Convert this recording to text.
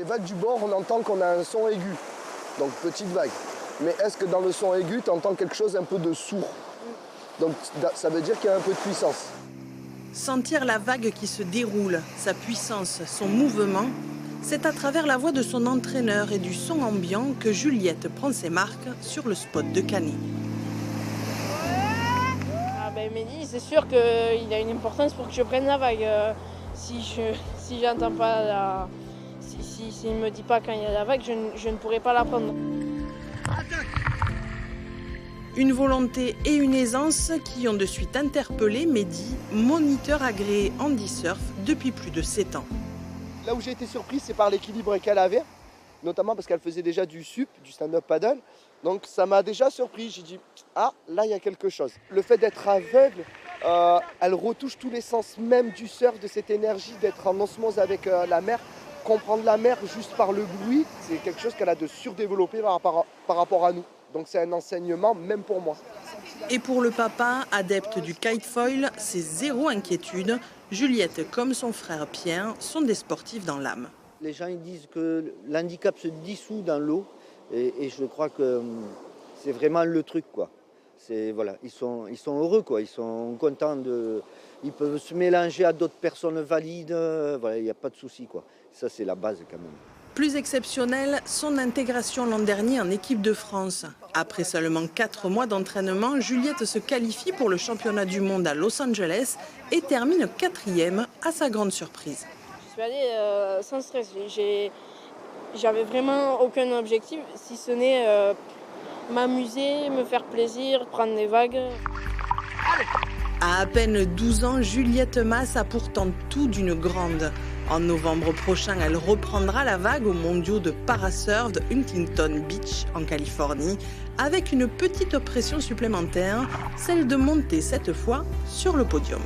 vagues du bord, on entend qu'on a un son aigu, donc petite vague. Mais est-ce que dans le son aigu, tu entends quelque chose un peu de sourd? Donc ça veut dire qu'il y a un peu de puissance. Sentir la vague qui se déroule, sa puissance, son mouvement, c'est à travers la voix de son entraîneur et du son ambiant que Juliette prend ses marques sur le spot de Canet. Mehdi, c'est sûr qu'il a une importance pour que je prenne la vague. Si j'entends pas s'il ne me dit pas quand il y a la vague, je ne pourrai pas la prendre. Une volonté et une aisance qui ont de suite interpellé Mehdi, moniteur agréé handi-surf depuis plus de 7 ans. Là où j'ai été surpris, c'est par l'équilibre qu'elle avait, notamment parce qu'elle faisait déjà du SUP, du stand-up paddle. Donc ça m'a déjà surpris, j'ai dit « Ah, là il y a quelque chose ». Le fait d'être aveugle, elle retouche tous les sens même du surf, de cette énergie, d'être en osmose avec la mer. Comprendre la mer juste par le bruit, c'est quelque chose qu'elle a de surdéveloppé par rapport à nous. Donc c'est un enseignement même pour moi. Et pour le papa, adepte du kitefoil, c'est zéro inquiétude. Juliette comme son frère Pierre sont des sportifs dans l'âme. Les gens ils disent que l'handicap se dissout dans l'eau. Et je crois que c'est vraiment le truc, quoi. Voilà, ils sont heureux, quoi. Ils sont contents ils peuvent se mélanger à d'autres personnes valides. Voilà, il n'y a pas de souci, quoi. Ça, c'est la base, quand même. Plus exceptionnelle, son intégration l'an dernier en équipe de France. Après seulement 4 mois d'entraînement, Juliette se qualifie pour le championnat du monde à Los Angeles et termine 4e à sa grande surprise. Je suis allée sans stress. J'avais vraiment aucun objectif, si ce n'est m'amuser, me faire plaisir, prendre des vagues. À peine 12 ans, Juliette Masse a pourtant tout d'une grande. En novembre prochain, elle reprendra la vague aux mondiaux de parasurf de Huntington Beach, en Californie, avec une petite pression supplémentaire, celle de monter cette fois sur le podium.